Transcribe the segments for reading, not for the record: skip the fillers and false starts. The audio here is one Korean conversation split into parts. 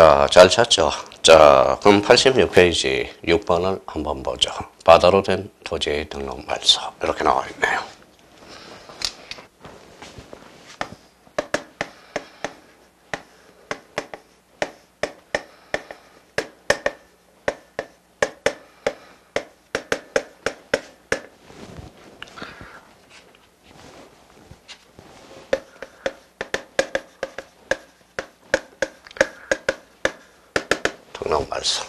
자, 잘 찾죠? 자, 그럼 86페이지 6번을 한번 보죠. 바다로 된 토지의 등록 말소. 이렇게 나와 있네요. 등록 말소.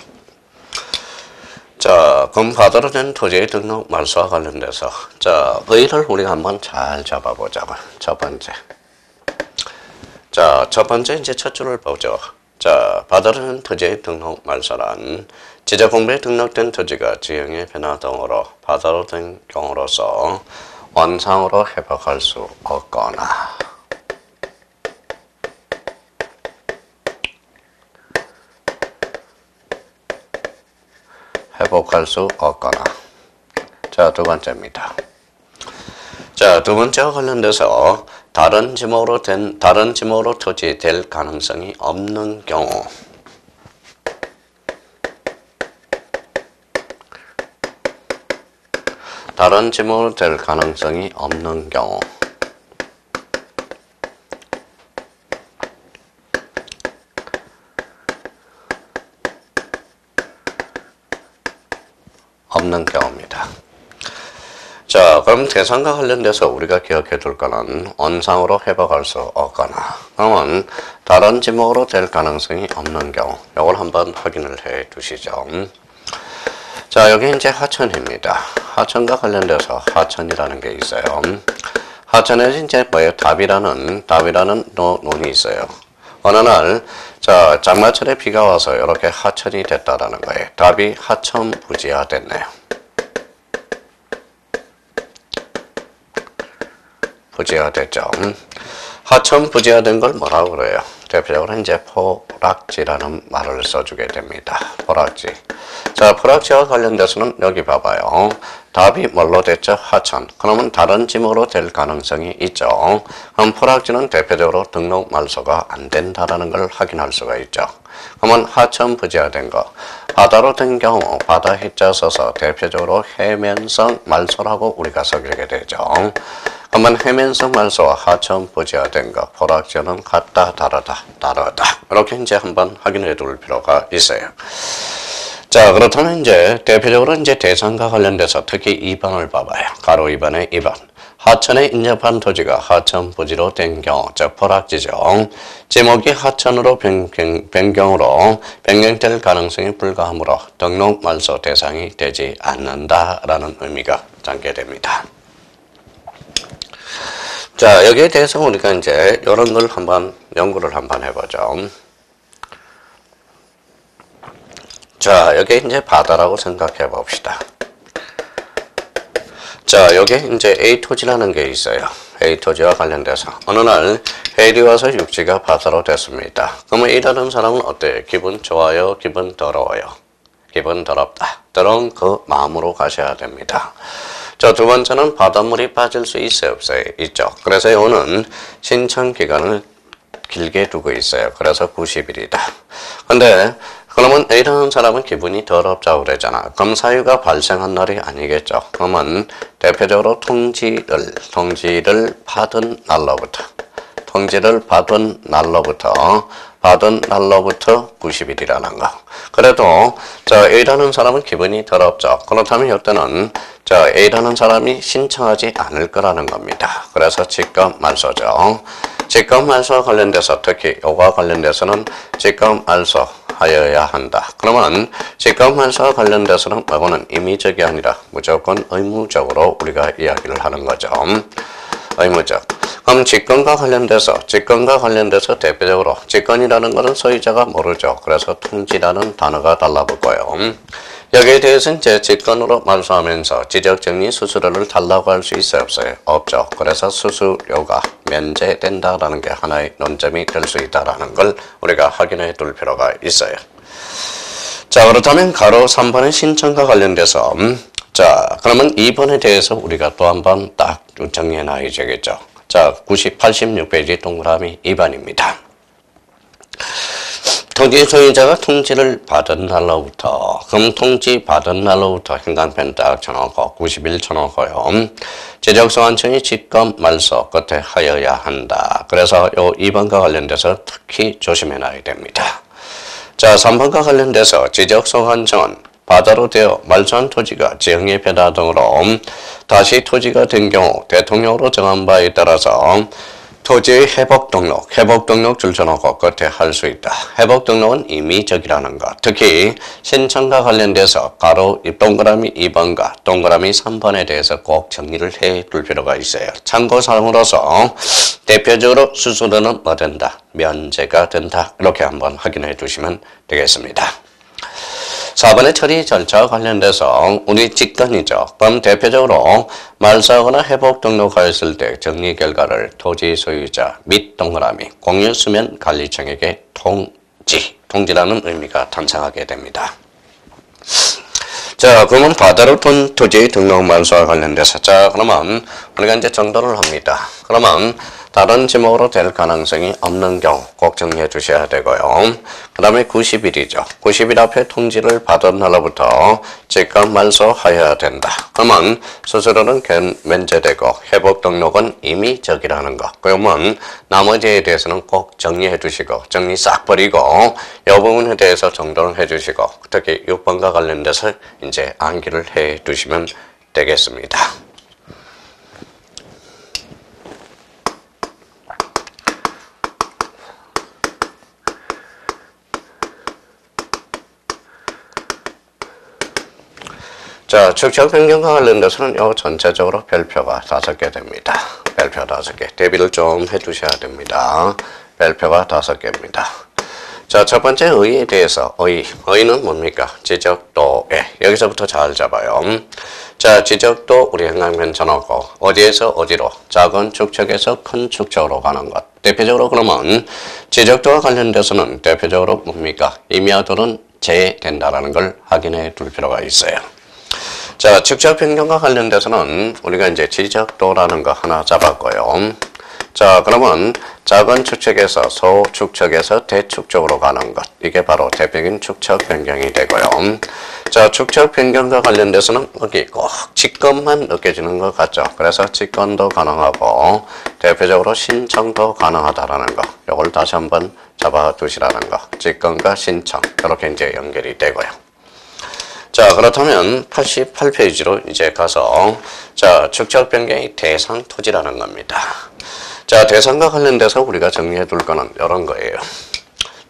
자, 그럼 바다로 된 토지의 등록 말소와 관련돼서 자, 의의를 우리가 한번 잘 잡아보자고요. 첫 번째. 자, 첫 번째 이제 첫 줄을 보죠. 자, 바다로 된 토지의 등록 말소란 지자공부에 등록된 토지가 지형의 변화 등으로 바다로 된 경우로서 원상으로 회복할 수 없거나 회복할 수 없거나. 자, 두 번째입니다. 자, 두 번째와 관련돼서 다른 지목으로 토지될 가능성이 없는 경우. 다른 지목으로 될 가능성이 없는 경우. 없는 경우입니다. 자, 그럼 대상과 관련돼서 우리가 기억해 둘 거는 원상으로 회복할 수 없거나, 그러면 다른 지목으로 될 가능성이 없는 경우, 이걸 한번 확인을 해 두시죠. 자, 여기 이제 하천입니다. 하천과 관련돼서 하천이라는 게 있어요. 하천에 이제 뭐예요? 답이라는 논이 있어요. 어느 날, 자, 장마철에 비가 와서 이렇게 하천이 됐다라는 거예요. 답이 하천부지화 됐네요. 부지화 됐죠. 하천부지화 된 걸 뭐라고 그래요? 대표적으로 이제 포락지라는 말을 써주게 됩니다. 포락지. 자, 포락지와 관련돼서는 여기 봐봐요. 답이 뭘로 됐죠? 하천. 그러면 다른 지목으로 될 가능성이 있죠. 그럼 포락지는 대표적으로 등록 말소가 안 된다라는 걸 확인할 수가 있죠. 그러면 하천 부지화된 거. 바다로 된 경우 바다 해자 써서 대표적으로 해면성 말소라고 우리가 써게 되죠. 그러면 해면성 말소와 하천 부지화된 거, 포락지는 같다, 다르다. 이렇게 이제 한번 확인해 둘 필요가 있어요. 자, 그렇다면 이제 대표적으로 이제 대상과 관련돼서 특히 2번을 봐봐요. 가로 2번에 2번. 하천에 인접한 토지가 하천 부지로 된 경우, 즉 포락지죠. 지목이 하천으로 변경으로 변경될 가능성이 불가하므로 등록 말소 대상이 되지 않는다라는 의미가 담게 됩니다. 자, 여기에 대해서 우리가 이제 이런 걸 한번 연구를 한번 해보죠. 자, 여기 이제 바다라고 생각해 봅시다. 자, 여기 이제 A 토지라는 게 있어요. A 토지와 관련돼서 어느 날 해일이 와서 육지가 바다로 됐습니다. 그러면 A라는 사람은 어때요? 기분 좋아요? 기분 더러워요? 기분 더럽다. 더러운 그 마음으로 가셔야 됩니다. 자, 두 번째는 바닷물이 빠질 수 있어요? 없어요? 있죠. 그래서 이거는 신청 기간을 길게 두고 있어요. 그래서 90일이다. 근데 그러면 A라는 사람은 기분이 더럽다고 그러잖아. 그럼 사유가 발생한 날이 아니겠죠. 그러면 대표적으로 통지를 받은 날로부터 90일이라는 거. 그래도 자, A라는 사람은 기분이 더럽죠. 그렇다면 이때는 자, A라는 사람이 신청하지 않을 거라는 겁니다. 그래서 직권 말소죠. 직권 말소와 관련돼서 특히 요거와 관련돼서는 직권 말소 하여야 한다. 그러면 직권 말소와 관련돼서는 이거는 임의적이 아니라 무조건 의무적으로 우리가 이야기를 하는 거죠. 의무적. 그럼 직권과 관련돼서 대표적으로 직권이라는 것은 소유자가 모르죠. 그래서 통지라는 단어가 달라붙고요. 여기에 대해서 이제 직권으로 말소하면서 지적정리 수수료를 달라고 할 수 있어요? 없어요? 없죠. 그래서 수수료가 면제된다라는 게 하나의 논점이 될 수 있다라는 걸 우리가 확인해 둘 필요가 있어요. 자, 그렇다면 가로 3번의 신청과 관련돼서 자, 그러면 2번에 대해서 우리가 또 한 번 딱 정리해 놔야겠죠. 자, 86페이지 동그라미 2번입니다. 토지 소유자가 통지를 받은 날로부터, 그럼 통지 받은 날로부터 현관펜 딱 쳐놓고 90일 쳐놓고요. 지적소관청이 직권 말소 끝에 하여야 한다. 그래서 요 2번과 관련돼서 특히 조심해놔야 됩니다. 자, 3번과 관련돼서 지적소관청은 바다로 되어 말소한 토지가 지형의 변화 등으로 다시 토지가 된 경우 대통령으로 정한 바에 따라서 토지의 회복 등록 줄쳐놓고 끝에 할 수 있다. 회복 등록은 임의적이라는 것. 특히 신청과 관련돼서 가로 동그라미 2번과 동그라미 3번에 대해서 꼭 정리를 해 둘 필요가 있어요. 참고사항으로서 대표적으로 수수료는 뭐 된다? 면제가 된다. 이렇게 한번 확인해 두시면 되겠습니다. 4번의 처리 절차와 관련돼서 우리 직권이죠. 그럼 대표적으로 말소하거나 회복 등록하였을 때 정리 결과를 토지 소유자 및 동그라미 공유수면관리청에게 통지라는 의미가 탄생하게 됩니다. 자, 그러면 바다로 둔 토지 등록 말소와 관련돼서 자, 그러면 우리가 이제 정도를 합니다. 그러면 다른 지목으로 될 가능성이 없는 경우 꼭 정리해 주셔야 되고요. 그 다음에 90일이죠. 90일 앞에 통지를 받은 날로부터 직권 말소하여야 된다. 그러면 수수료는 면제되고 회복 등록은 임의적이라는 거. 그러면 나머지에 대해서는 꼭 정리해 주시고 정리 싹 버리고 이 부분에 대해서 정돈을 해 주시고 특히 6번과 관련돼서 이제 암기를 해 두시면 되겠습니다. 자, 축척 변경과 관련돼서는 요 전체적으로 별표가 5개 됩니다. 별표 5개. 대비를 좀 해주셔야 됩니다. 별표가 5개입니다. 자, 첫 번째 의에 대해서 의는 뭡니까? 지적도에. 여기서부터 잘 잡아요. 자, 지적도 우리 현관펜 쳐놓고 어디에서 어디로 작은 축척에서 큰 축척으로 가는 것. 대표적으로 그러면 지적도와 관련돼서는 대표적으로 뭡니까? 임야도는 제외된다라는 걸 확인해 둘 필요가 있어요. 자, 축척 변경과 관련돼서는 우리가 이제 지적도라는 거 하나 잡았고요. 자, 그러면 작은 축척에서 소축척에서 대축척으로 가는 것. 이게 바로 대표적인 축척 변경이 되고요. 자, 축척 변경과 관련돼서는 여기 꼭 직권만 느껴지는 것 같죠. 그래서 직권도 가능하고 대표적으로 신청도 가능하다라는 거. 이걸 다시 한번 잡아두시라는 거. 직권과 신청. 이렇게 이제 연결이 되고요. 자, 그렇다면 88페이지로 이제 가서 자, 축척 변경의 대상 토지라는 겁니다. 자, 대상과 관련돼서 우리가 정리해 둘 거는 이런 거예요.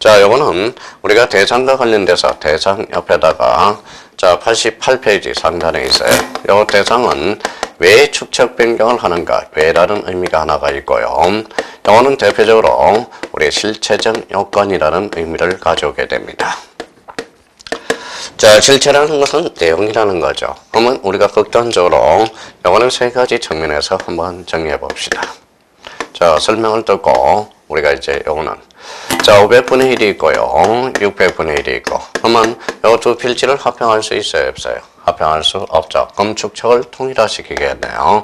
자, 요거는 우리가 대상과 관련돼서 대상 옆에다가 자, 88페이지 상단에 있어요. 요 대상은 왜 축척 변경을 하는가? 왜라는 의미가 하나가 있고요. 요거는 대표적으로 우리 실체적 요건이라는 의미를 가져오게 됩니다. 자, 실체라는 것은 내용이라는 거죠. 그러면 우리가 극단적으로 요거는 3가지 측면에서 한번 정리해 봅시다. 자, 설명을 듣고 우리가 이제 요거는 자, 500분의 1이 있고요. 600분의 1이 있고. 그러면 요 두 필지를 합평할 수 있어요, 없어요? 합평할 수 없죠. 그럼 축척을 통일화시키겠네요.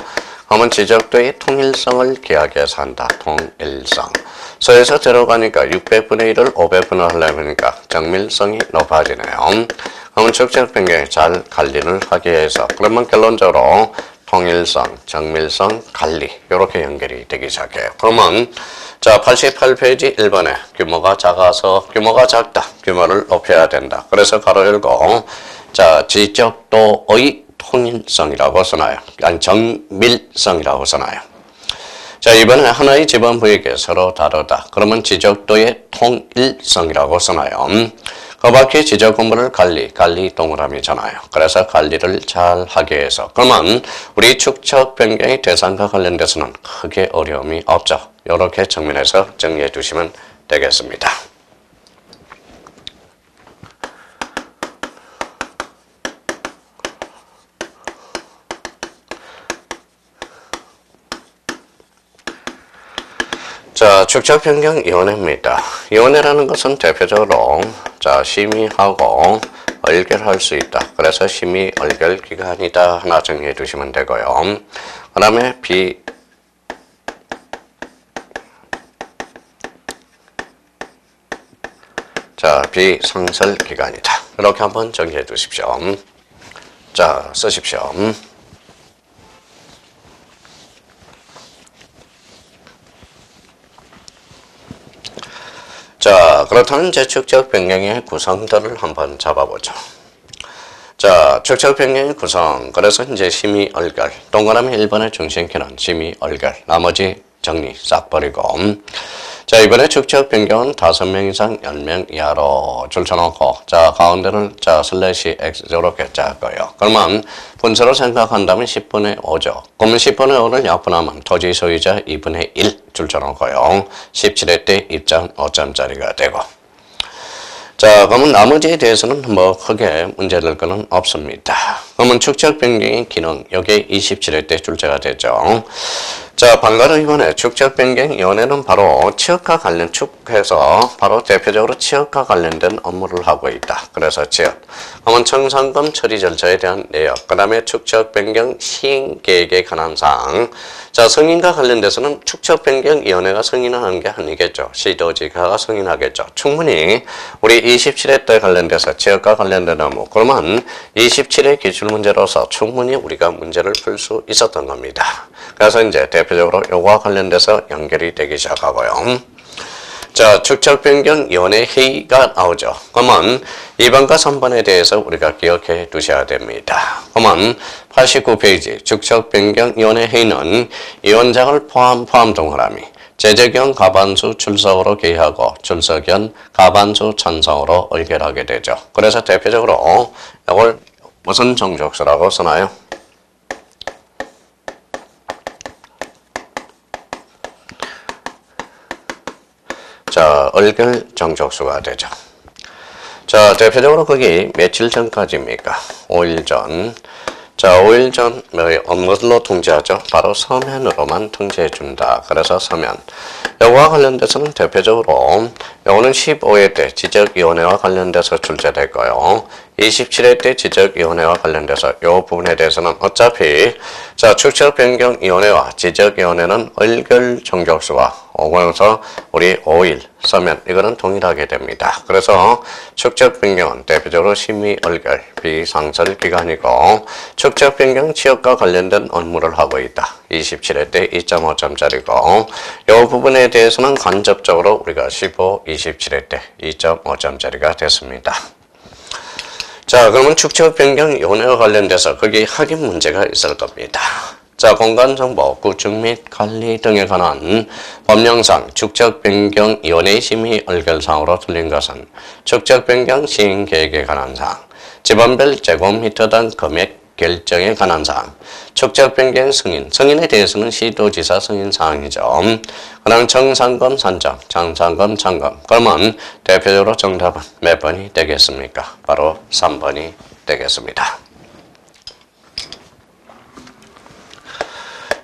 그러면 지적도의 통일성을 기하기위해서 한다. 통일성. 서에서 들어가니까 600분의 1을 500분을 하려니까 정밀성이 높아지네요. 그러면 축척 변경이 잘 관리를 하기 위해서 그러면 결론적으로 통일성, 정밀성, 관리 이렇게 연결이 되기 시작해요. 그러면 자, 88페이지 1번에 규모가 작아서 규모가 작다. 규모를 높여야 된다. 그래서 가로 열고 자, 지적도의 통일성이라고 써놔요. 아니, 정밀성이라고 써놔요. 자, 이번에 하나의 지방부에게 서로 다르다. 그러면 지적도의 통일성이라고 써놔요. 그 밖에 지적 공부를 관리 동그라미잖아요. 그래서 관리를 잘 하기 위해서. 그러면 우리 축척 변경의 대상과 관련돼서는 크게 어려움이 없죠. 이렇게 정면에서 정리해 주시면 되겠습니다. 자, 축척 변경 위원회입니다. 위원회라는 것은 대표적으로 자, 심의하고 의결할 수 있다. 그래서 심의 의결 기관이다. 하나 정리해 두시면 되고요. 그 다음에 자, 비상설 기간이다. 이렇게 한번 정리해 두십시오. 자, 쓰십시오. 자, 그렇다면 이제 축적 변경의 구성들을 한번 잡아보죠. 자, 축적 변경의 구성. 그래서 이제 심의 얼결. 동그라미 1번의 중심키는 심의 얼결. 나머지 정리 싹 버리고. 자, 이번에 축적 변경은 5명 이상 10명 이하로 줄쳐놓고, 자, 가운데를, 자, 슬래시 X 이렇게 짤 거예요. 그러면 분수로 생각한다면 10분의 5죠. 그러면 10분의 5를 약분하면 토지 소유자 2분의 1 줄쳐놓고요. 17회 때 2.5점짜리가 되고. 자, 그러면 나머지에 대해서는 뭐 크게 문제될 거는 없습니다. 그러면 축적 변경의 기능, 여기에 27회 때 출제가 되죠. 자, 방가로 이번에 축적 변경 위원회는 바로 취업과 관련 축해서 바로 대표적으로 취업과 관련된 업무를 하고 있다. 그래서 취업. 그러면 청산금 처리 절차에 대한 내역, 그 다음에 축적 변경 시행 계획에 관한 사항. 자, 승인과 관련돼서는 축적 변경 위원회가 승인하는 게 아니겠죠. 시도지사가 승인하겠죠. 충분히 우리 27회 때 관련돼서 취업과 관련된 업무. 그러면 27회 기출문제로서 충분히 우리가 문제를 풀 수 있었던 겁니다. 그래서 이제 대표적으로 요거와 관련돼서 연결이 되기 시작하고요. 자, 축적 변경 위원회 회의가 나오죠. 그러면 2번과 3번에 대해서 우리가 기억해 두셔야 됩니다. 그러면 89페이지 축적 변경 위원회 회의는 위원장을 포함 동그라미 제재견 가반수 출석으로 개의하고 출석견 가반수 찬성으로 의결하게 되죠. 그래서 대표적으로 이걸 무슨 정족수라고 쓰나요? 자, 의결 정족수가 되죠. 자, 대표적으로 거기 며칠 전까지입니까? 5일 전. 자, 5일 전 업무로 통지하죠. 바로 서면으로만 통지해준다. 그래서 서면. 요거와 관련돼서는 대표적으로 요거는 15회 때 지적위원회와 관련돼서 출제될 거예요. 27회 때 지적위원회와 관련돼서 요 부분에 대해서는 어차피 자, 축적변경위원회와 지적위원회는 의결 정족수와 오고서 우리 5일 서면 이거는 동일하게 됩니다. 그래서 축적변경은 대표적으로 심의 의결 비상설 기간이고 축적변경 취업과 관련된 업무를 하고 있다. 27회 때 2.5점짜리고 이 부분에 대해서는 간접적으로 우리가 15, 27회 때 2.5점짜리가 됐습니다. 자, 그러면 축적변경위원회와 관련돼서 거기 확인 문제가 있을 겁니다. 자, 공간정보, 구축 및 관리 등에 관한 법령상 축적변경위원회 심의 의결사항으로 틀린 것은 축적변경 시행계획에 관한 사항, 지번별 제곱미터당 금액 결정에 관한 사항, 축적변경 승인에 대해서는 시도지사 승인 사항이죠. 그 다음 청산금 산정, 장산금 잔금. 그러면 대표적으로 정답은 몇 번이 되겠습니까? 바로 3번이 되겠습니다.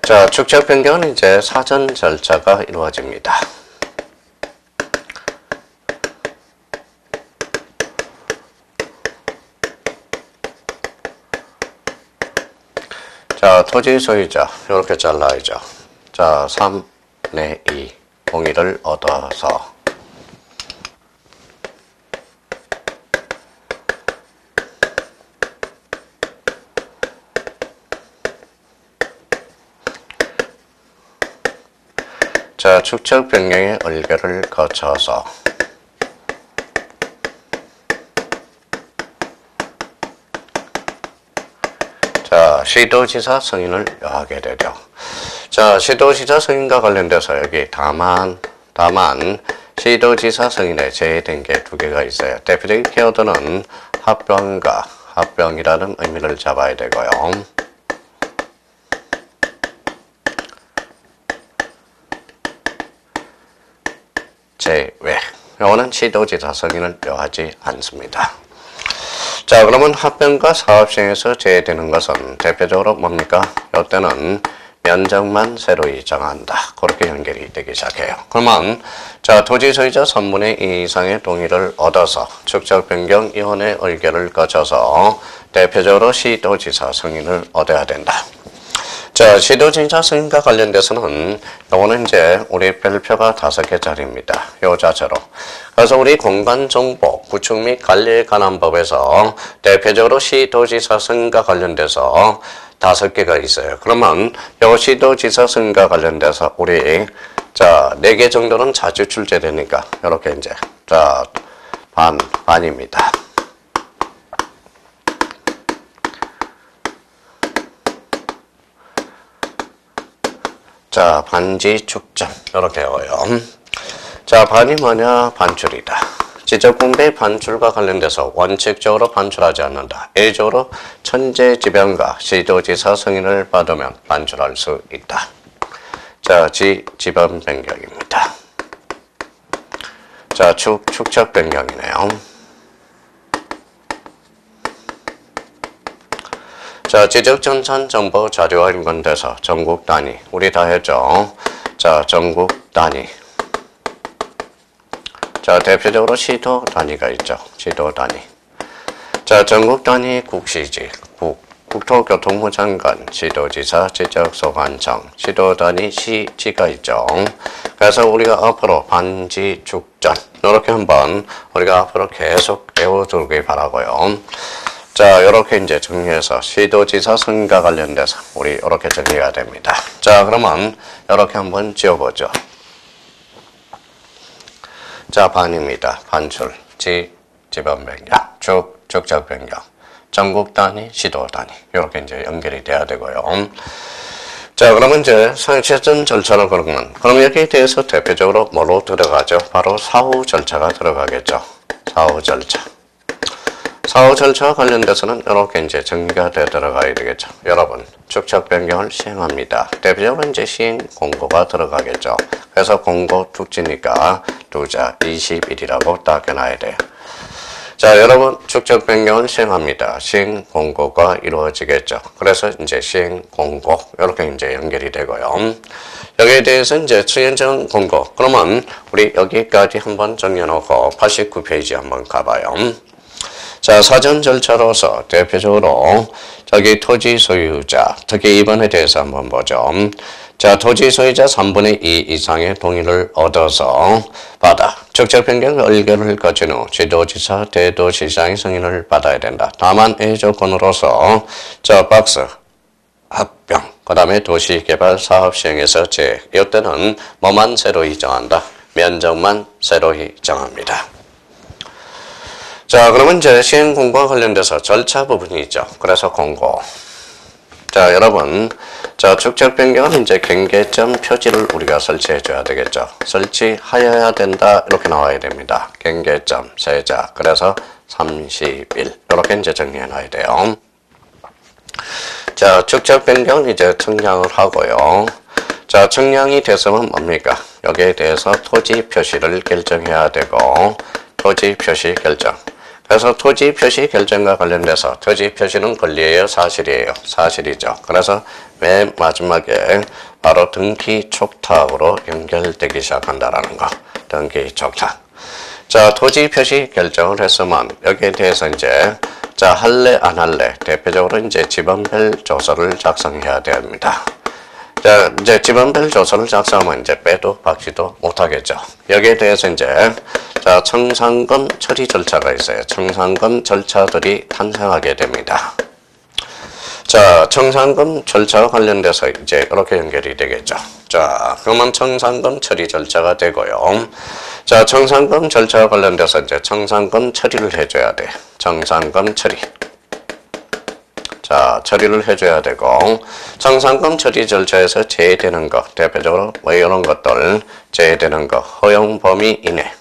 자, 축적 변경은 이제 사전 절차가 이루어집니다. 자, 토지 소유자 이렇게 잘라야죠. 자, 3내 2 동의를 얻어서 자, 축적 변경의 의결을 거쳐서 자, 시도지사 승인을 요하게 되죠. 자, 시도지사 승인과 관련돼서 여기 다만 시도지사 승인에 제외된 게 두 개가 있어요. 대표적인 키워드는 합병과 합병이라는 의미를 잡아야 되고요. 제외. 요거는 시도지사 승인을 요하지 않습니다. 자, 그러면 합병과 사업시행에서 제외되는 것은 대표적으로 뭡니까? 이때는 면적만 새로이 정한다. 그렇게 연결이 되기 시작해요. 그러면 자, 토지 소유자 3분의 2 이상의 동의를 얻어서 축적변경위원회 의결을 거쳐서 대표적으로 시도지사 승인을 얻어야 된다. 자, 시도지사 승인과 관련돼서는 요거는 이제 우리 별표가 5개짜리입니다. 요 자체로. 그래서 우리 공간정보, 구축 및 관리에 관한 법에서 대표적으로 시도지사 승인과 관련돼서 5개가 있어요. 그러면 요 시도지사 승인과 관련돼서 우리 자, 4개 정도는 자주 출제되니까 이렇게 이제 자, 반입니다. 자, 반지 축전 이렇게 해요. 자, 반이 뭐냐? 반출이다. 지적분배 반출과 관련돼서 원칙적으로 반출하지 않는다. 예적으로 천재지변과 시도지사 승인을 받으면 반출할 수 있다. 자, 지번 변경입니다. 자, 축적 변경이네요. 자, 지적전산 정보 자료화 인건돼서 전국 단위. 우리 다 했죠? 자, 전국 단위. 자, 대표적으로 시도 단위가 있죠. 시도 단위. 자, 전국 단위 국시지. 국토교통부 장관, 시도지사, 지적소관청, 시도 단위 시지가 있죠. 그래서 우리가 앞으로 반지 축전. 이렇게 한번 우리가 앞으로 계속 외워두기 바라고요. 자, 이렇게 이제 정리해서 시도지사 승인과 관련돼서 우리 이렇게 정리가 됩니다. 자, 그러면 이렇게 한번 지어보죠. 자, 반입니다. 반출, 지번 변경, 축적 변경, 전국 단위, 시도 단위 이렇게 이제 연결이 돼야 되고요. 자, 그러면 이제 상시전 절차로 그러면 그럼 여기에 대해서 대표적으로 뭐로 들어가죠? 바로 사후 절차가 들어가겠죠. 사후 절차. 사후 절차와 관련돼서는 이렇게 이제 정리가 돼 들어가야 되겠죠. 여러분, 축적 변경을 시행합니다. 대표적으로 이제 시행 공고가 들어가겠죠. 그래서 공고 tuk지니까 두자 20일이라고 딱 해놔야 돼요. 자, 여러분, 축적 변경을 시행합니다. 시행 공고가 이루어지겠죠. 그래서 이제 시행 공고 이렇게 이제 연결이 되고요. 여기에 대해서 이제 추연정 공고. 그러면 우리 여기까지 한번 정리해놓고 89페이지 한번 가봐요. 자, 사전 절차로서 대표적으로 저기 토지 소유자, 특히 이번에 대해서 한번 보죠. 자, 토지 소유자 3분의 2 이상의 동의를 얻어서 받아 축적 변경 의결을 거친 후 지도지사, 대도시장의 승인을 받아야 된다. 다만 이 조건으로서 저 박스 합병, 그 다음에 도시개발 사업 시행에서 이때는 뭐만 새로이 정한다. 면적만 새로이 정합니다. 자, 그러면 이제 시행 공고와 관련돼서 절차 부분이 있죠. 그래서 공고. 자, 여러분, 자, 축적 변경은 이제 경계점 표지를 우리가 설치해 줘야 되겠죠. 설치하여야 된다. 이렇게 나와야 됩니다. 경계점 세자. 그래서 30일. 이렇게 이제 정리해 놔야 돼요. 자, 축적 변경은 이제 청량을 하고요. 자, 청량이 돼서는 뭡니까? 여기에 대해서 토지 표시를 결정해야 되고, 토지 표시 결정. 그래서 토지 표시 결정과 관련돼서 토지 표시는 권리예요, 사실이에요? 사실이죠. 그래서 맨 마지막에 바로 등기 촉탁으로 연결되기 시작한다라는 거. 등기 촉탁. 자, 토지 표시 결정을 했으면 여기에 대해서 이제 자, 할래 안 할래 대표적으로 이제 지번별 조서를 작성해야 됩니다. 자, 이제 지번별 조서를 작성하면 이제 빼도 박지도 못하겠죠. 여기에 대해서 이제 자, 청산금 처리 절차가 있어요. 청산금 절차들이 탄생하게 됩니다. 자, 청산금 절차와 관련돼서 이제 이렇게 연결이 되겠죠. 자, 그러면 청산금 처리 절차가 되고요. 자, 청산금 절차와 관련돼서 이제 청산금 처리를 해줘야 돼. 청산금 처리. 자, 처리를 해줘야 되고, 청산금 처리 절차에서 제외되는 것, 대표적으로 뭐 이런 것들 제외되는 것, 허용 범위 이내.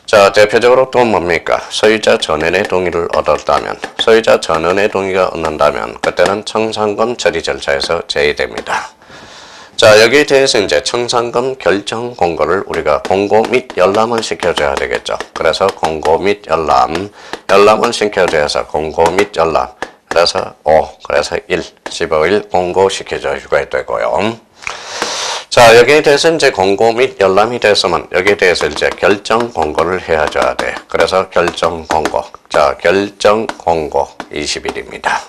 자, 대표적으로 또 뭡니까? 소유자 전원의 동의를 얻었다면, 소유자 전원의 동의가 얻는다면, 그때는 청산금 처리 절차에서 제외됩니다. 자, 여기에 대해서 이제 청산금 결정 공고를 우리가 공고 및 열람을 시켜줘야 되겠죠. 그래서 공고 및 열람을 시켜줘서 공고 및 열람. 그래서 5, 그래서 1, 15일 공고 시켜줘야 되고요. 자, 여기에 대해서 이제 공고 및 열람이 됐으면 여기에 대해서 이제 결정 공고를 해줘야 돼. 그래서 결정 공고. 자, 결정 공고 20일입니다.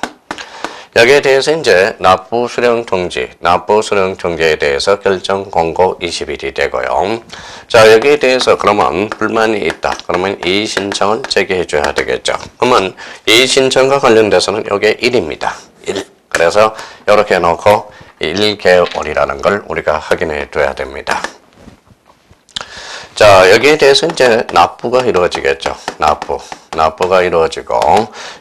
여기에 대해서 이제 납부 수령 통지에 대해서 결정 공고 20일이 되고요. 자, 여기에 대해서 그러면 불만이 있다. 그러면 이의 신청을 제기해 줘야 되겠죠. 그러면 이의 신청과 관련돼서는 이게 1입니다. 1. 그래서 이렇게 해놓고 1개월이라는 걸 우리가 확인해 둬야 됩니다. 자, 여기에 대해서 이제 납부가 이루어지겠죠. 납부가 이루어지고,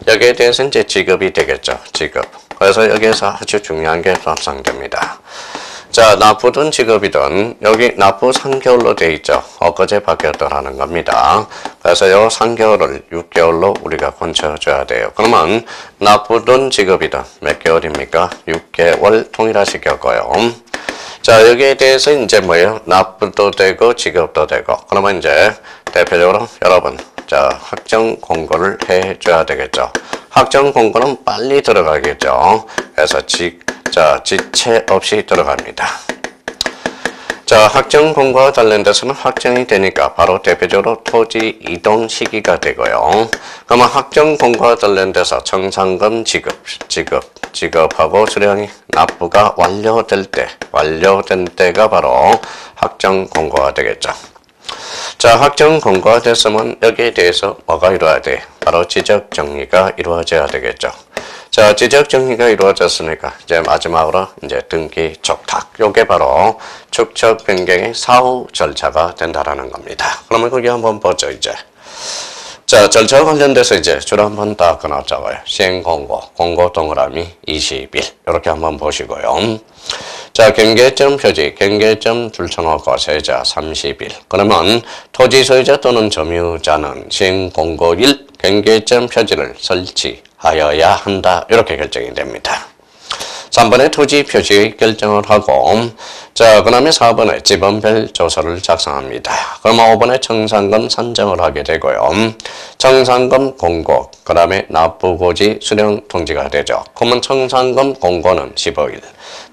여기에 대해서 이제 지급이 되겠죠. 지급. 그래서 여기에서 아주 중요한 게 발생됩니다. 자, 납부든 지급이든 여기 납부 3개월로 돼 있죠. 엊그제 바뀌었더라는 겁니다. 그래서 요 3개월을 6개월로 우리가 고쳐줘야 돼요. 그러면 납부든 지급이든 몇 개월입니까? 6개월 통일하시겠고요. 자, 여기에 대해서 이제 뭐예요? 납부도 되고 지급도 되고. 그러면 이제 대표적으로 여러분, 자, 확정 공고를 해줘야 되겠죠. 확정 공고는 빨리 들어가겠죠. 그래서 지체 없이 들어갑니다. 자, 확정 공고와 관련돼서는 확정이 되니까 바로 대표적으로 토지 이동 시기가 되고요. 그러면 확정 공고와 관련돼서 정상금 지급하고 수령이 납부가 완료된 때가 바로 확정 공고가 되겠죠. 자, 확정 공고가 됐으면 여기에 대해서 뭐가 이루어야 돼? 바로 지적 정리가 이루어져야 되겠죠. 자, 지적 정리가 이루어졌으니까 이제 마지막으로 이제 등기 촉탁. 요게 바로 축척 변경의 사후 절차가 된다라는 겁니다. 그러면 거기 한번 보죠, 이제. 자, 절차와 관련돼서 이제 줄 한번 딱 끊어자고요. 시행 공고 동그라미 20일. 이렇게 한번 보시고요. 자, 경계점 표지, 경계점 줄쳐놓고 세자 30일. 그러면 토지 소유자 또는 점유자는 시행 공고일 경계점 표지를 설치하여야 한다. 이렇게 결정이 됩니다. 3번에 토지 표시 결정을 하고, 자, 그 다음에 4번에 지번별 조서를 작성합니다. 그러면 5번에 청산금 산정을 하게 되고요. 청산금 공고, 그 다음에 납부고지 수령 통지가 되죠. 그러면 청산금 공고는 15일,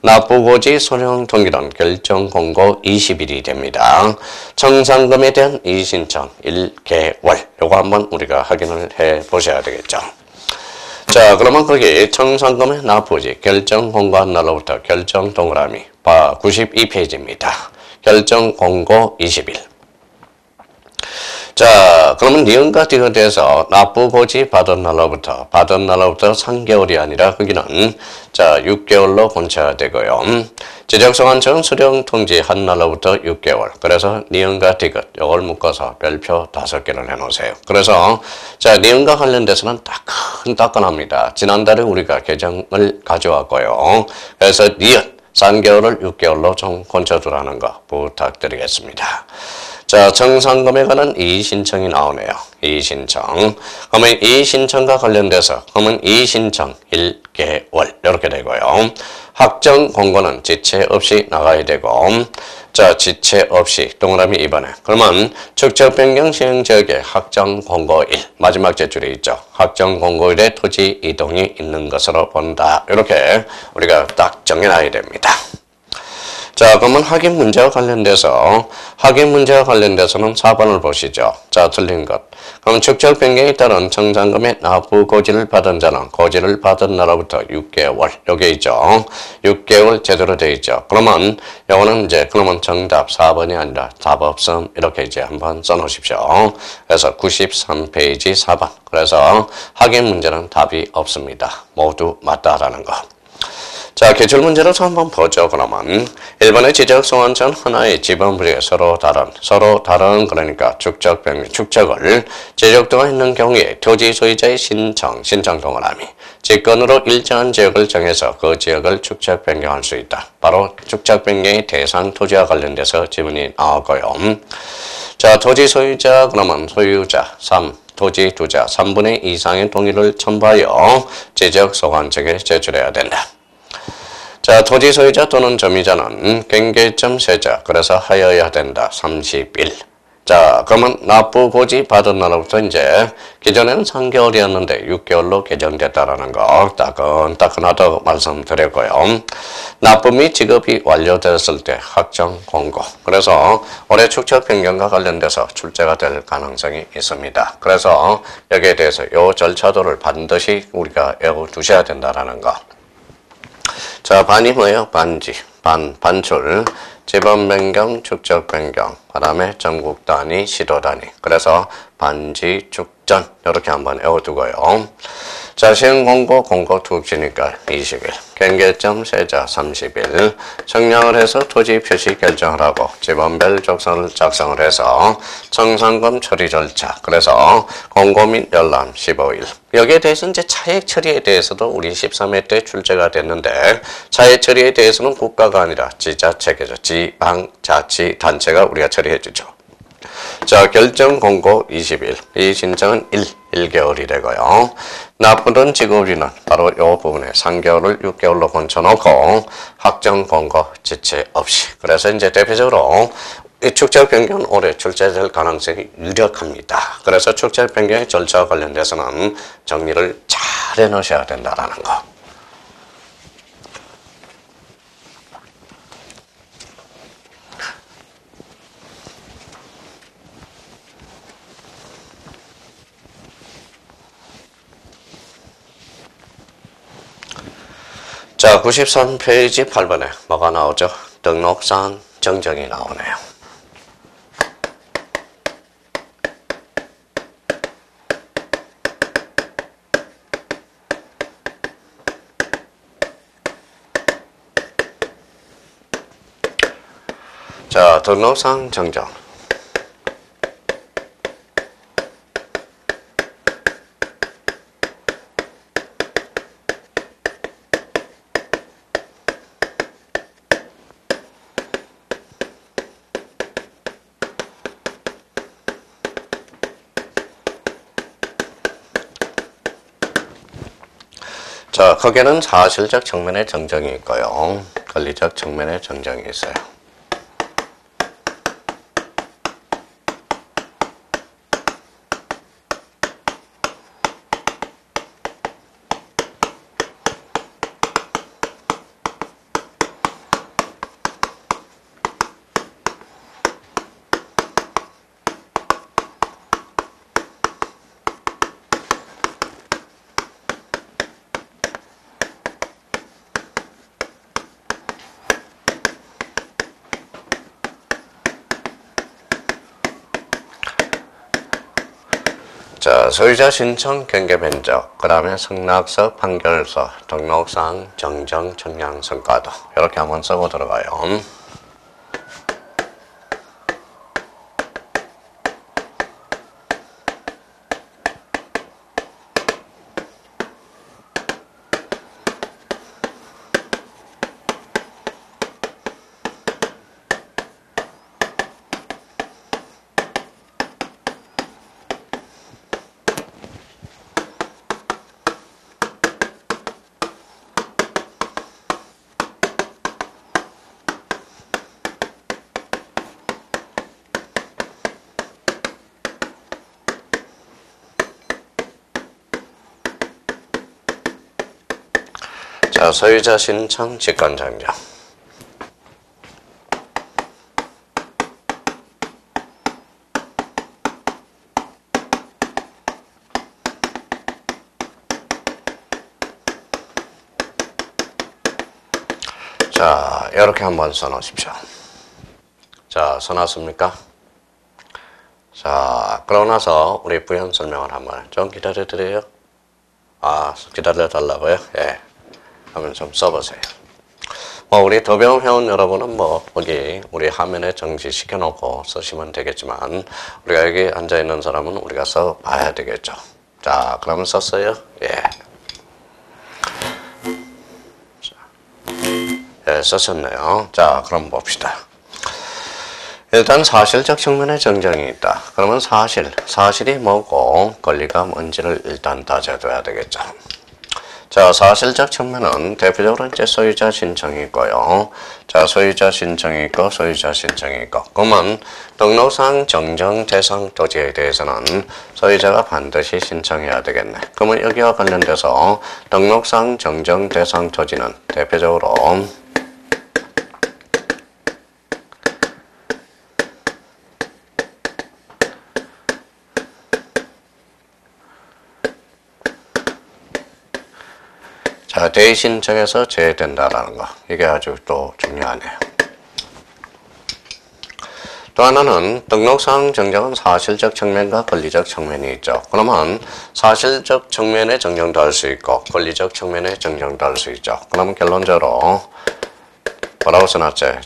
납부고지 수령 통지는 결정 공고 20일이 됩니다. 청산금에 대한 이의신청 1개월, 요거 한번 우리가 확인을 해 보셔야 되겠죠. 자, 그러면 거기 청산금의 납부지 결정 공고한 날로부터 결정 동그라미 92페이지입니다. 결정 공고 20일. 자, 그러면 니은과 디귿에 대해서 납부고지 받은 날로부터 3개월이 아니라 거기는 자 6개월로 고쳐야 되고요. 지적소관청 수령 통지 한 날로부터 6개월. 그래서 니은과 디귿 이걸 묶어서 별표 5개를 해놓으세요. 그래서 자 니은과 관련돼서는 따끈합니다. 지난달에 우리가 개정을 가져왔고요. 그래서 니은 3개월을 6개월로 좀 고쳐두라는 거 부탁드리겠습니다. 자, 청산금에 관한 이의신청이 나오네요. 이의신청. 그러면 이의신청과 관련돼서 그러면 이의신청 1개월 이렇게 되고요. 확정 공고는 지체 없이 나가야 되고, 자, 지체 없이 동그라미 2번에 그러면 축척 변경 시행 지역에 확정 공고일 마지막 제출이 있죠. 확정 공고일에 토지 이동이 있는 것으로 본다. 이렇게 우리가 딱 정해놔야 됩니다. 자, 그러면 확인 문제와 관련돼서는 4번을 보시죠. 자, 틀린 것. 그럼 축척 변경에 따른 청산금의 납부 고지를 받은 자는 고지를 받은 날로부터 6개월. 요게 있죠. 6개월 제대로 되어 있죠. 그러면 요거는 이제 그러면 정답 4번이 아니라 답 없음 이렇게 이제 한번 써놓으십시오. 그래서 93페이지 4번. 그래서 확인 문제는 답이 없습니다. 모두 맞다라는 거. 자, 기출문제로서 한번 보죠. 그러면 1번의 지적소관청 하나의 지번부에 서로 다른 그러니까 축척을 지적도가 있는 경우에 토지 소유자의 신청 동그라미 직권으로 일정한 지역을 정해서 그 지역을 축척 변경할 수 있다. 바로 축척 변경의 대상 토지와 관련돼서 지문이 나왔고요. 자, 토지 소유자 그러면 소유자 3 토지 두자 3분의 2 이상의 동의를 첨부하여 지적소관청에 제출해야 된다. 자, 토지 소유자 또는 점유자는 경계점 세자, 그래서 하여야 된다. 30일. 자, 그러면 납부 고지 받은 날부터 이제 기존에는 3개월이었는데 6개월로 개정됐다라는 거 따끈따끈하다고 말씀드렸고요. 납부 및 지급이 완료됐을 때 확정 공고. 그래서 올해 축적 변경과 관련돼서 출제가 될 가능성이 있습니다. 그래서 여기에 대해서 이 절차도를 반드시 우리가 외워두셔야 된다라는 거. 자, 반이 뭐예요? 반지, 반출. 지번 변경, 축적 변경, 그 다음에 전국 단위, 시도 단위. 그래서 반지, 축전 이렇게 한번 외워두고요. 자, 시행 공고, 공고 투기니까 20일. 경계점 세자 30일. 정량을 해서 토지 표시 결정을 하고 지번별 족선을 작성을 해서 정상금 처리 절차. 그래서 공고 및 열람 15일. 여기에 대해서 이제 차액 처리에 대해서도 우리 13회 때 출제가 됐는데 차액 처리에 대해서는 국가가 아니라 지자체겠죠. 지방자치단체가 우리가 처리해 주죠. 자, 결정 공고 20일. 이 신청은 1개월이 되고요. 납부든 지급일은 바로 이 부분에 3개월을 6개월로 번쳐놓고 확정 공고 지체 없이. 그래서 이제 대표적으로 이 축적 변경은 올해 출제될 가능성이 유력합니다. 그래서 축적 변경의 절차와 관련돼서는 정리를 잘 해놓으셔야 된다라는 거. 자, 93페이지 8번에 뭐가 나오죠? 등록사항 정정이 나오네요. 자, 등록사항 정정. 자, 거기에는 사실적 측면의 정정이 있고요. 권리적 측면의 정정이 있어요. 자, 소유자 신청 경계 변적, 그 다음에 승낙서, 판결서, 등록사항, 정정, 청량, 성과도 이렇게 한번 쓰고 들어가요. 자, 소유자 신청 직권정정. 자, 이렇게 한번 써놓으십시오. 자, 써놨습니까? 자, 그러고 나서 우리 부연 설명을 한번 좀 기다려드려요. 아, 기다려달라고요? 예. 한번 좀 써보세요. 뭐, 우리 도병 회원 여러분은 뭐, 여기 우리 화면에 정지시켜 놓고 쓰시면 되겠지만, 우리가 여기 앉아있는 사람은 우리가 써봐야 되겠죠. 자, 그러면 썼어요? 예. 예, 썼었네요. 자, 그럼 봅시다. 일단 사실적 측면의 정정이 있다. 그러면 사실이 뭐고 권리가 뭔지를 일단 따져둬야 되겠죠. 자, 사실적 측면은 대표적으로 이제 소유자 신청이 있고요. 자, 소유자 신청이 있고, 소유자 신청이 있고. 그러면 등록상 정정 대상 토지에 대해서는 소유자가 반드시 신청해야 되겠네. 그러면 여기와 관련돼서 등록상 정정 대상 토지는 대표적으로 자, 대신청에서 제외된다라는 거. 이게 아주 또 중요하네요. 또 하나는 등록상 정정은 사실적 측면과 권리적 측면이 있죠. 그러면 사실적 측면에 정정도 할 수 있고 권리적 측면에 정정도 할 수 있죠. 그러면 결론적으로 뭐라고 써놨죠?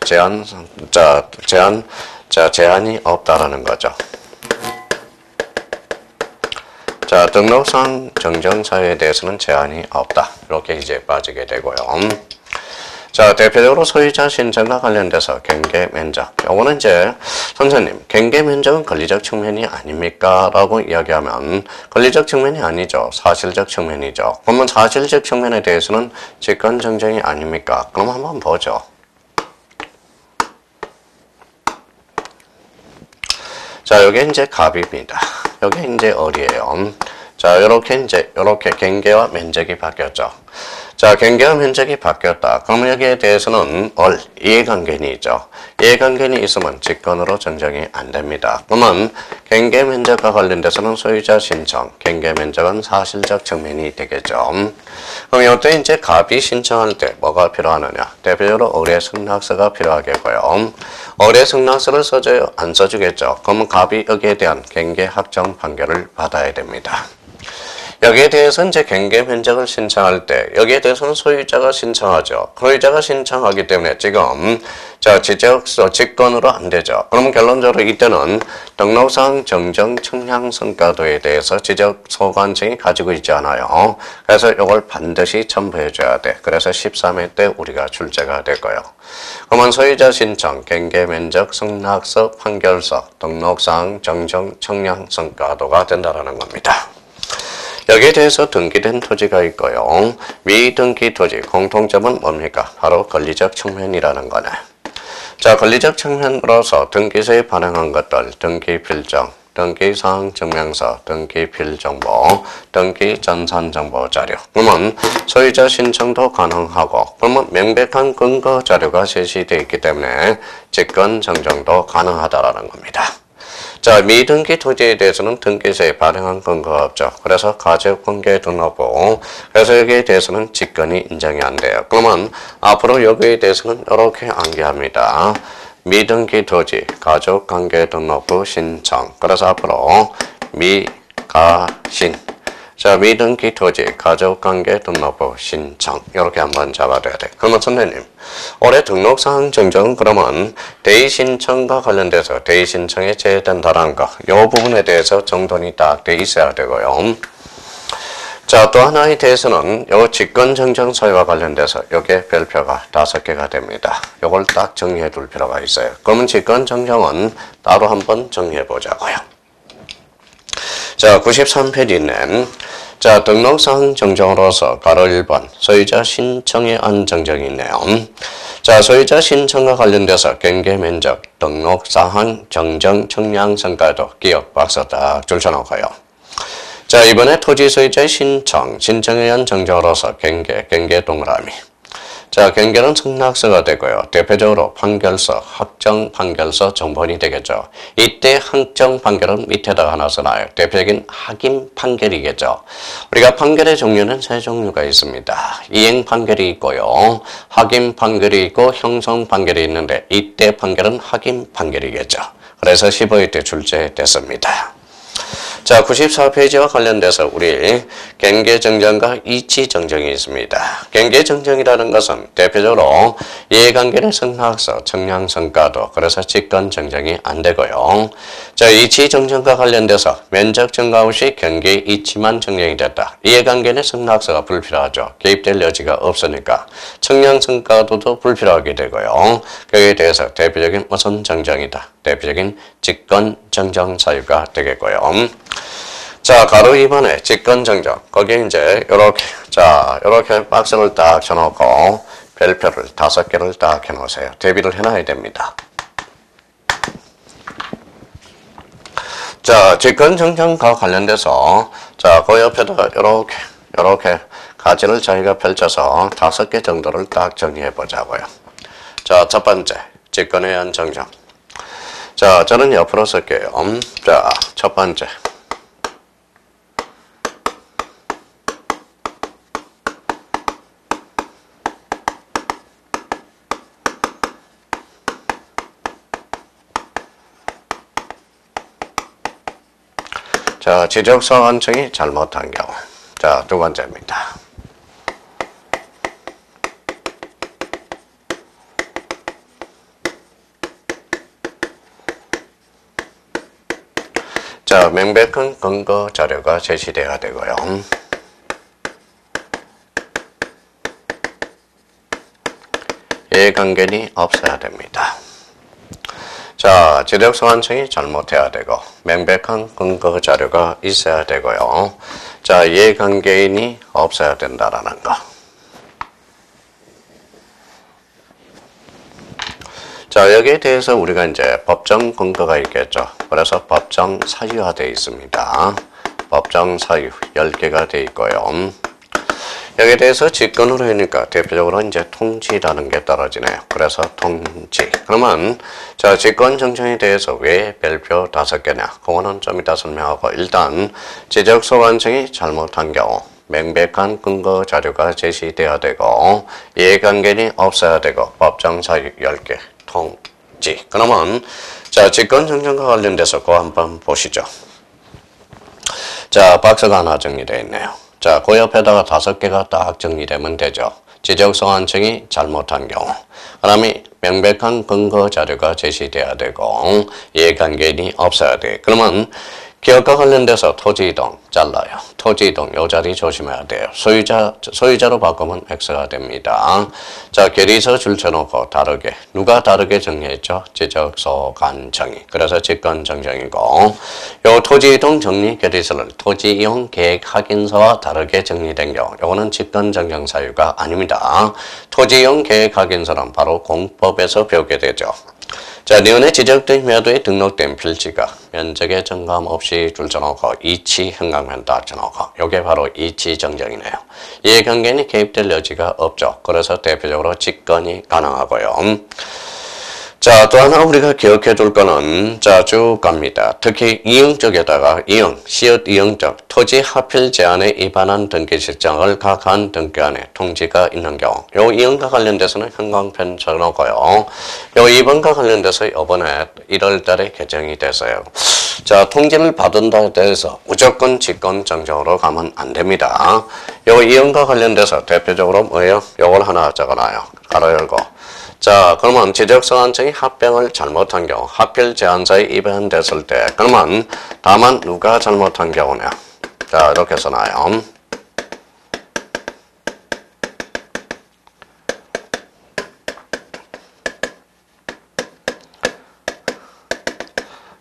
제한이 없다라는 거죠. 자, 등록상 정정 사유에 대해서는 제한이 없다. 이렇게 이제 빠지게 되고요. 자, 대표적으로 소유자 신청과 관련돼서 경계 면적. 요거는 이제 선생님, 경계 면적은 권리적 측면이 아닙니까? 라고 이야기하면 권리적 측면이 아니죠. 사실적 측면이죠. 그러면 사실적 측면에 대해서는 직권 정정이 아닙니까? 그럼 한번 보죠. 자, 여기 이제 갑입니다. 여기 이제 을이에요. 자, 요렇게 경계와 면적이 바뀌었죠. 자, 경계와 면적이 바뀌었다. 그러면 여기에 대해서는 이해관계는 있죠. 이해관계는 있으면 직권으로 정정이 안 됩니다. 그러면 경계 면적과 관련돼서는 소유자 신청, 경계 면적은 사실적 측면이 되겠죠. 그럼 이때 이제 갑이 신청할 때 뭐가 필요하느냐? 대표적으로 의뢰 승낙서가 필요하겠고요. 의뢰 승낙서를 써줘요? 안 써주겠죠. 그러면 갑이 여기에 대한 경계 확정 판결을 받아야 됩니다. 여기에 대해서 이제 경계 면적을 신청할 때 여기에 대해서는 소유자가 신청하죠. 소유자가 신청하기 때문에 지금 직권으로 안 되죠. 그럼 결론적으로 이때는 등록상 정정 측량 성과도에 대해서 지적 소관청이 가지고 있지 않아요. 그래서 이걸 반드시 첨부해 줘야 돼. 그래서 13회 때 우리가 출제가 될 거예요. 그러면 소유자 신청, 경계 면적 승낙서, 판결서, 등록상 정정 측량 성과도가 된다라는 겁니다. 여기에 대해서 등기된 토지가 있고요. 미등기 토지, 공통점은 뭡니까? 바로 권리적 측면이라는 거네. 자, 권리적 측면으로서 등기소에 발행한 것들, 등기필정, 등기사항 증명서, 등기필정보, 등기전산정보 자료. 그러면 소유자 신청도 가능하고, 그러면 명백한 근거 자료가 제시되어 있기 때문에 직권 정정도 가능하다라는 겁니다. 자, 미등기 토지에 대해서는 등기소에 발행한 근거가 없죠. 그래서 가족 관계 등록부. 그래서 여기에 대해서는 직권이 인정이 안 돼요. 그러면 앞으로 여기에 대해서는 이렇게 암기합니다. 미등기 토지, 가족 관계 등록부 신청. 그래서 앞으로 미가신. 자, 미등기 토지, 가족관계 등록부 신청. 이렇게 한번 잡아둬야 돼. 그러면 선생님, 올해 등록사항 정정은 그러면 대의신청과 관련돼서 대의신청에 제외된다는 거. 이 부분에 대해서 정돈이 딱 돼 있어야 되고요. 자, 또 하나에 대해서는 이 직권정정 사유와 관련돼서 여기에 별표가 5개가 됩니다. 이걸 딱 정리해 둘 필요가 있어요. 그러면 직권정정은 따로 한번 정리해 보자고요. 자, 93페이지는 자, 등록사항 정정으로서 가로 1번 소유자 신청에 안 정정이 있네요. 자, 소유자 신청과 관련돼서 경계 면적, 등록사항 정정 측량 성과도 기억 박스 딱 줄쳐놓고요. 자, 이번에 토지 소유자의 신청에 의한 정정으로서 경계 동그라미. 자, 경계는 승낙서가 되고요. 대표적으로 판결서, 확정 판결서 정본이 되겠죠. 이때 확정 판결은 밑에다가 하나 써놔요. 대표적인 확인 판결이겠죠. 우리가 판결의 종류는 3종류가 있습니다. 이행 판결이 있고요. 확인 판결이 있고 형성 판결이 있는데 이때 판결은 확인 판결이겠죠. 그래서 15회 때 출제됐습니다. 자, 94페이지와 관련돼서 우리 경계정정과 이치정정이 있습니다. 경계정정이라는 것은 대표적으로 이해관계의 승낙서, 측량성과도, 그래서 직권정정이 안 되고요. 자, 이치정정과 관련돼서 면적 증가 없이 경계 이치만 정정이 됐다. 이해관계의 승낙서가 불필요하죠. 개입될 여지가 없으니까. 측량성과도도 불필요하게 되고요. 거기에 대해서 대표적인 무슨 정정이다. 대표적인 직권정정 사유가 되겠고요. 자, 가로 2번에 직권정정. 거기에 이제 요렇게, 자, 요렇게 박스를 딱 쳐놓고 별표를 5개를 딱 해놓으세요. 대비를 해놔야 됩니다. 자, 직권정정과 관련돼서, 자, 그 옆에다가 요렇게 가지를 저희가 펼쳐서 5개 정도를 딱 정리해 보자고요. 자, 첫 번째, 직권에 의한 정정. 자, 저는 옆으로 쓸게요. 자, 첫 번째. 자, 지적서 완성이 잘못한 경우. 자, 두 번째입니다. 자, 명백한 근거 자료가 제시되어야 되고요. 이해관계는 없어야 됩니다. 자, 지적서 완성이 잘못해야 되고 명백한 근거 자료가 있어야 되고요. 자, 이해관계인이 없어야 된다라는 거. 자, 여기에 대해서 우리가 이제 법정 근거가 있겠죠. 그래서 법정 사유화되어 있습니다. 법정 사유 10개가 되어 있고요. 여기에 대해서 직권으로 하니까 대표적으로 이제 통지라는 게 떨어지네요. 그래서 통지. 그러면 자, 직권 정정에 대해서 왜 별표 5개냐? 그거는 좀 이따 설명하고 일단 지적서 완성이 잘못한 경우 명백한 근거 자료가 제시되어야 되고 이해관계는 없어야 되고 법정 사유 10개 통지. 그러면 자, 직권 정정과 관련돼서 그거 한번 보시죠. 자, 박스가 하나 정리되어 있네요. 자, 그 옆에다가 5개가 딱 정리되면 되죠. 지적서 완성이 잘못한 경우. 그 다음에 명백한 근거 자료가 제시돼야 되고 이해관계인이 없어야 돼. 그러면 기업과 관련돼서 토지이동 잘라요. 토지이동 요 자리 조심해야 돼요. 소유자로 바꾸면 X가 됩니다. 자, 계리서 줄쳐놓고 다르게. 누가 다르게 정리했죠? 지적서 간정이. 그래서 직권정정이고 요 토지이동 정리 계리서를 토지이용 계획 확인서와 다르게 정리된 경우 요거는 직권정정 사유가 아닙니다. 토지이용 계획 확인서는 바로 공법에서 배우게 되죠. 자, 니은에 지적된 매도에 등록된 필지가 면적에 정감 없이 줄쳐놓고 이치 현강면 딱 쳐놓고 요게 바로 이치 정정이네요. 이해관계는 개입될 여지가 없죠. 그래서 대표적으로 직권이 가능하고요. 자, 또 하나 우리가 기억해 둘 거는 자, 쭉 갑니다. 특히 이응 쪽에다가 이응, 시읒 이응적 토지 하필 제한에 위반한 등기실장을 각 한 등기안에 통지가 있는 경우 요 이응과 관련돼서는 형광펜 쳐놓고요. 요 2번과 관련돼서 이번에 1월 달에 개정이 됐어요. 자, 통지를 받은 데 대해서 무조건 직권 정정으로 가면 안 됩니다. 요 이응과 관련돼서 대표적으로 뭐예요? 요걸 하나 적어놔요. 가로 열고. 자, 그러면 지적서 완성이 합병을 잘못한 경우, 하필 제한사에 위반됐을 때, 그러면 다만 누가 잘못한 경우냐? 자, 이렇게 써놔요.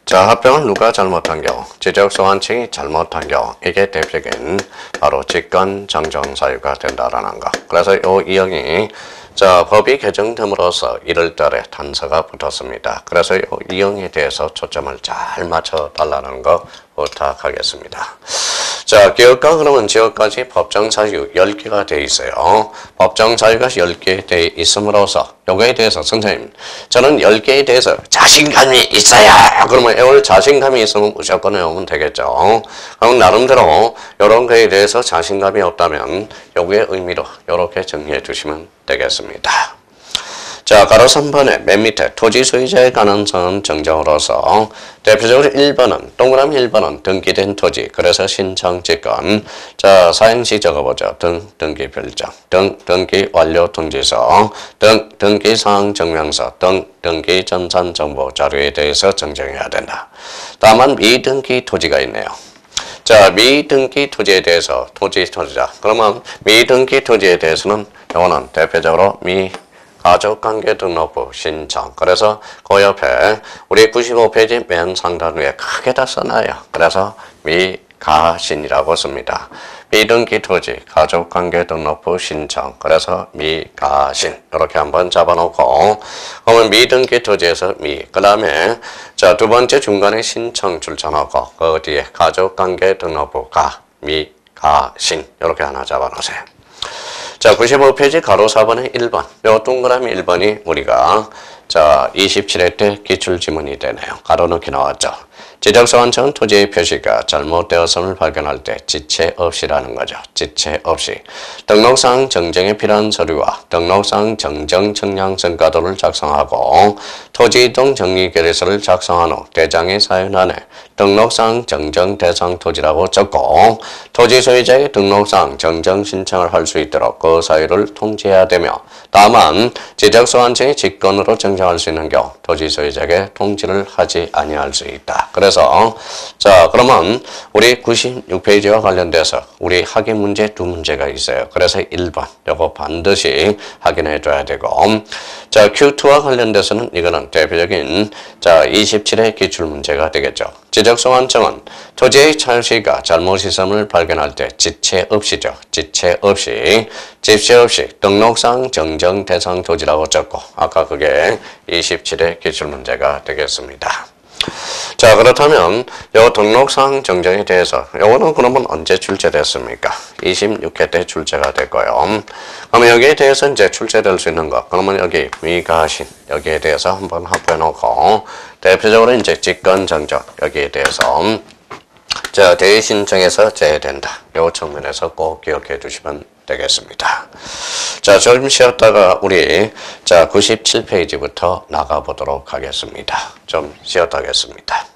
자, 합병을 누가 잘못한 경우, 지적서 완성이 잘못한 경우, 이게 대표적인 바로 직권 정정 사유가 된다라는 거. 그래서 이 이형이 자, 법이 개정됨으로써 1월 달에 단서가 붙었습니다. 그래서 이 이형에 대해서 초점을 잘 맞춰 달라는 거 부탁하겠습니다. 자, 기업가 그러면 지역까지 법정 사유 10개가 되어 있어요. 법정 사유가 10개 되어 있음으로써 요거에 대해서 선생님, 저는 10개에 대해서 자신감이 있어요. 그러면 이걸 자신감이 있으면 무조건 외우면 되겠죠. 그럼 나름대로 이런 거에 대해서 자신감이 없다면 요거의 의미로 이렇게 정리해 주시면 되겠습니다. 자, 가로 3번에 맨 밑에 토지 소유자의 가능성 정정으로서 대표적으로 1번은 동그라미 1번은 등기된 토지 그래서 신청직권 자, 사행시 적어보죠. 등기 별장 등기 완료 통지서 등기 사항 증명서 등기 전산 정보 자료에 대해서 정정해야 된다. 다만 미등기 토지가 있네요. 자, 미등기 토지에 대해서 토지 소유자 그러면 미등기 토지에 대해서는 요거는 대표적으로 가족관계 등록부 신청. 그래서 그 옆에 우리 95페이지 맨 상단 위에 크게 다 써놔요. 그래서 미가신이라고 씁니다. 미등기 토지 가족관계 등록부 신청 그래서 미가신 이렇게 한번 잡아놓고 그러면 미등기 토지에서 그 다음에 자 두 번째 중간에 신청 줄쳐놓고 그 뒤에 가족관계 등록부 미가신 이렇게 하나 잡아놓으세요. 자 95페이지 가로 4번의 1번 요 동그라미 1번이 우리가 자 27회 때 기출지문이 되네요. 가로넣기 나왔죠. 지적소환청은 토지의 표시가 잘못되었음을 발견할 때 지체 없이라는 거죠. 지체 없이. 등록상 정정에 필요한 서류와 등록상 정정 측량성가도를 작성하고 토지이동 정리계획서를 작성한 후 대장의 사연안에 등록상 정정 대상 토지라고 적고 토지 소유자의 등록상 정정 신청을 할 수 있도록 그 사유를 통지해야 되며 다만 지적소환청이 직권으로 정정할 수 있는 경우 토지 소유자에게 통지를 하지 아니할 수 있다. 그래서 자 그러면 우리 96페이지와 관련돼서 우리 확인 문제 두 문제가 있어요. 그래서 1번 요거 반드시 확인해 줘야 되고 자 Q2와 관련돼서는 이거는 대표적인 자 27의 기출 문제가 되겠죠. 지적소환청은 토지의 차시가 잘못 있음을 발견할 때 지체 없이죠. 지체 없이 등록상 정정 대상 토지라고 적고 아까 그게 27의 기출 문제가 되겠습니다. 자 그렇다면 요 등록상 정정에 대해서 요거는 그러면 언제 출제됐습니까? 26회 때 출제가 됐고요. 그러면 여기에 대해서 이제 출제될 수 있는 것 그러면 여기 미가신 여기에 대해서 한번 확보해 놓고 대표적으로 이제 직권 정정 여기에 대해서 자 대신청에서 제외된다. 요 측면에서 꼭 기억해 주시면 되겠습니다. 자, 좀 쉬었다가 우리 자 97페이지부터 나가 보도록 하겠습니다. 좀 쉬었다 하겠습니다.